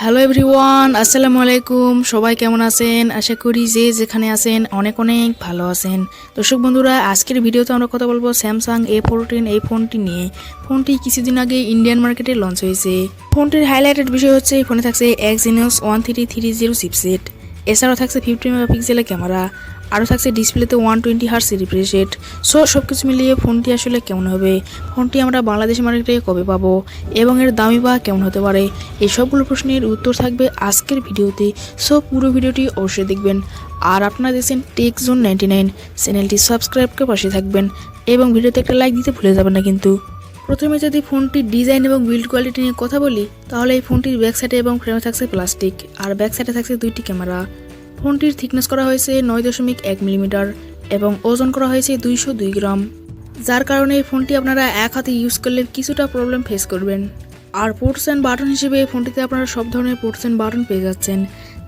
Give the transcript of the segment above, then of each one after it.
Hello everyone, আসসালামু আলাইকুম। সবাই কেমন আছেন? আশা করি যে যেখানে আছেন অনেক অনেক ভালো আছেন। দর্শক বন্ধুরা, আজকের ভিডিওতে আমরা কথা বলবো স্যামসাং A14 এই ফোনটি নিয়ে। ফোনটি কিছুদিন আগে ইন্ডিয়ান মার্কেটে লঞ্চ হয়েছে। ফোনটির হাইলাইটেড বিষয় হচ্ছে ফোনে থাকছে Exynos 1330 চিপসেট, এছাড়াও থাকছে 50 মেগাপিক্সেলের ক্যামেরা, আরও থাকছে ডিসপ্লেতে 120 হার্টজ রিফ্রেশ রেট। সব কিছু মিলিয়ে ফোনটি আসলে কেমন হবে, ফোনটি আমরা বাংলাদেশ মার্কেটে কবে পাবো এবং এর দামই বা কেমন হতে পারে, এই সবগুলো প্রশ্নের উত্তর থাকবে আজকের ভিডিওতে। পুরো ভিডিওটি অবশ্যই দেখবেন। আর আপনারা দেখছেন টেক জোন 99, চ্যানেলটি সাবস্ক্রাইব করে পাশে থাকবেন এবং ভিডিওতে একটা লাইক দিতে ভুলে যাবেন না কিন্তু। প্রথমে যদি ফোনটির ডিজাইন এবং বিল্ড কোয়ালিটি নিয়ে কথা বলি, তাহলে এই ফোনটির ব্যাক সাইডে এবং ফ্রেমে থাকছে প্লাস্টিক, আর ব্যাক সাইডে থাকছে দুইটি ক্যামেরা। ফোনটির থিকনেস করা হয়েছে 9.1 মিলিমিটার এবং ওজন করা হয়েছে 202 গ্রাম, যার কারণে এই ফোনটি আপনারা এক হাতে ইউজ করলে কিছুটা প্রবলেম ফেস করবেন। আর পোর্টস অ্যান্ড বাটন হিসেবে এই ফোনটিতে আপনারা সব ধরনের পোর্টস অ্যান্ড বাটন পেয়ে যাচ্ছেন,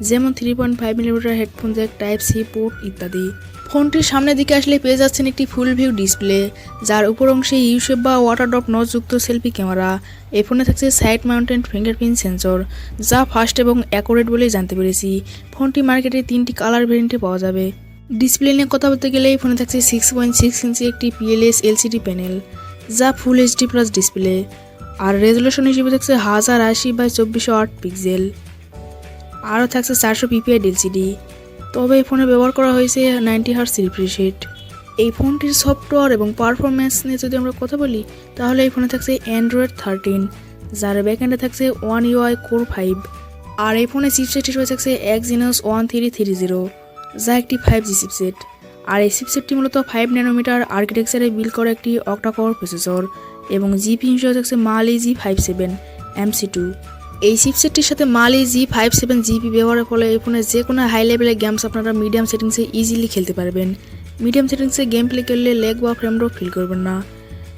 যেমন 3.5 millimetre headphone jack, type C port ইত্যাদি। ফোনটির সামনের দিকে আসলে পেয়ে যাচ্ছেন একটি ফুল ভিউ ডিসপ্লে, যার উপর অংশে ইউশেপ বা ওয়াটার ড্রপ নচযুক্ত সেলফি ক্যামেরা। এই ফোনে থাকছে সাইড মাউন্টেড ফিঙ্গারপ্রিন্ট সেন্সর, যা ফাস্ট এবং অ্যাকুরেট বলেই জানতে পেরেছি। ফোনটি মার্কেটে 3টি কালার ভেরিয়েন্টে পাওয়া যাবে। ডিসপ্লে নিয়ে কথা বলতে গেলে এই ফোনে থাকছে 6.6 ইঞ্চি একটি PLS LCD প্যানেল, যা ফুল HD প্লাস ডিসপ্লে, আর রেজলিউশন হিসেবে থাকছে 1080x2408 পিক্সেল। আরও থাকছে 400 ppi LCD। তবে এই ফোনে ব্যবহার করা হয়েছে 90 হার্টজ রিফ্রেশ রেট। এই ফোনটির সফটওয়্যার এবং পারফরমেন্স নিয়ে যদি আমরা কথা বলি, তাহলে এই ফোনে থাকছে Android 13, যার ব্যাকএন্ডে থাকছে One UI Core 5, আর এই ফোনে চিপসেট হিসেবে থাকছে Exynos 1330, যা একটি 5G চিপসেট। আর এই চিপসেটটি মূলত 5 ন্যানোমিটার আর্কিটেকচারে বিল্ড করা একটি অক্টা-কোর প্রসেসর এবং জিপি হিসেবে থাকছে Mali G57 MC2। এই চিপসেটটির সাথে Mali G57 জিপি ব্যবহারের ফলে এই ফোনে যে কোনো হাই লেভেলের গেমস আপনারা মিডিয়াম সেটিংসে ইজিলি খেলতে পারবেন। মিডিয়াম সেটিংসে গেম প্লে করলে ল্যাগ বা ফ্রেম ড্রপ ফিল করবেন না,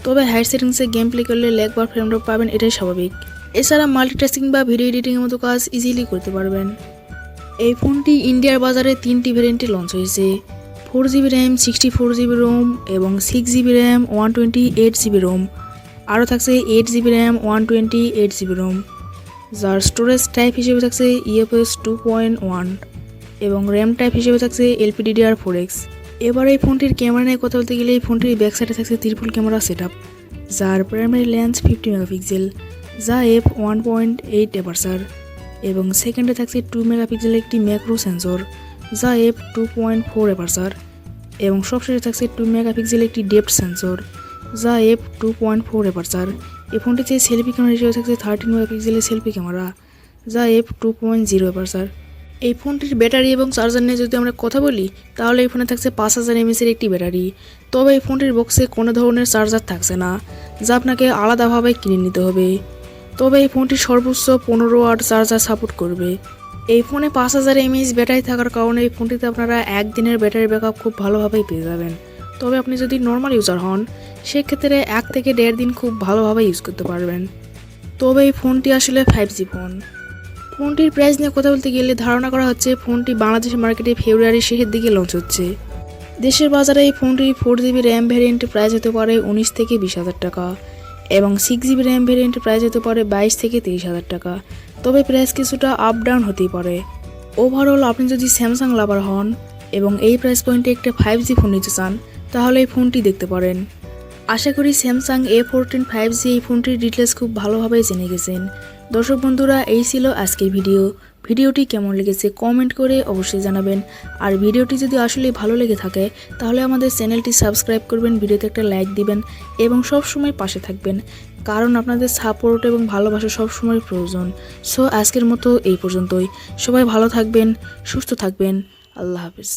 তবে হাই সেটিংসে গেম প্লে করলে ল্যাগ বা ফ্রেম ড্রপ পাবেন, এটাই স্বাভাবিক। এছাড়া মাল্টিটাস্কিং বা ভিডিও এডিটিংয়ের মতো কাজ ইজিলি করতে পারবেন। এই ফোনটি ইন্ডিয়ার বাজারে 3টি ভ্যারিয়েন্টে লঞ্চ হয়েছে, 4GB র্যাম, 64GB রোম এবং 6GB র্যাম, 128GB রোম। আরও থাকছে 8GB র্যাম, 128GB রোম, যার স্টোরেজ টাইপ হিসেবে থাকছে UFS 2.1 এবং র্যাম টাইপ হিসেবে থাকছে LPDDR4X। এবার এই ফোনটির ক্যামেরা নিয়ে কথা বলতে গেলে এই ফোনটির ব্যাক সাইডে থাকছে ট্রিপল ক্যামেরা সেটআপ, যার প্রাইমারি লেন্স 50 মেগাপিক্সেল, যা f1.8 অ্যাপারচার, এবং সেকেন্ডে থাকছে 2 মেগাপিক্সেলের একটি ম্যাক্রো সেন্সর, যা f2.4 অ্যাপারচার, এবং সবশেষে থাকছে 2 মেগাপিক্সেলের একটি ডেপথ সেন্সর, যা f2.4 অ্যাপারচার। এই ফোনটিতে সেলফি ক্যামেরা হিসেবে থাকছে 13 মেগাপিক্সেলের সেলফি ক্যামেরা, যা f2.0 অ্যাপারচার। এই ফোনটির ব্যাটারি এবং চার্জার নিয়ে যদি আমরা কথা বলি, তাহলে এই ফোনে থাকছে 5000 mAh একটি ব্যাটারি। তবে এই ফোনটির বক্সে কোনো ধরনের চার্জার থাকছে না, যা আপনাকে আলাদাভাবে কিনে নিতে হবে। তবে এই ফোনটি সর্বোচ্চ 15 ওয়াট চার্জার সাপোর্ট করবে। এই ফোনে 5000 mAh ব্যাটারি থাকার কারণে এই ফোনটিতে আপনারা একদিনের ব্যাটারি ব্যাকআপ খুব ভালোভাবেই পেয়ে যাবেন। তবে আপনি যদি নর্মাল ইউজার হন, সেক্ষেত্রে 1 থেকে 1.5 দিন খুব ভালোভাবে ইউজ করতে পারবেন। তবে এই ফোনটি আসলে 5G ফোন। ফোনটির প্রাইস নিয়ে কথা বলতে গেলে ধারণা করা হচ্ছে ফোনটি বাংলাদেশের মার্কেটে ফেব্রুয়ারির শেষের দিকে লঞ্চ হচ্ছে। দেশের বাজারে এই ফোনটির 4GB র্যাম ভ্যারিয়েন্টের প্রাইস হতে পারে 19 থেকে 20,000 টাকা এবং 6GB র্যাম ভ্যারিয়েন্টের প্রাইস হতে পারে 22 থেকে 30,000 টাকা। তবে প্রাইস কিছুটা আপ ডাউন হতেই পারে। ওভারঅল আপনি যদি স্যামসাং লাভার হন এবং এই প্রাইস পয়েন্টে একটা 5G ফোন নিতে চান, তাহলে এই ফোনটি দেখতে পারেন। আশা করি স্যামসাং A14 5G এই ফোনটির ডিটেলস খুব ভালোভাবে জেনে গেছেন। দর্শক বন্ধুরা, এই ছিল আজকের ভিডিওটি কেমন লেগেছে কমেন্ট করে অবশ্যই জানাবেন। আর ভিডিওটি যদি আসলে ভালো লেগে থাকে, তাহলে আমাদের চ্যানেলটি সাবস্ক্রাইব করবেন, ভিডিওতে একটা লাইক দিবেন এবং সব সময় পাশে থাকবেন, কারণ আপনাদের সাপোর্ট এবং ভালোবাসা সবসময় প্রয়োজন। আজকের মতো এই পর্যন্তই। সবাই ভালো থাকবেন, সুস্থ থাকবেন। আল্লাহ হাফেজ।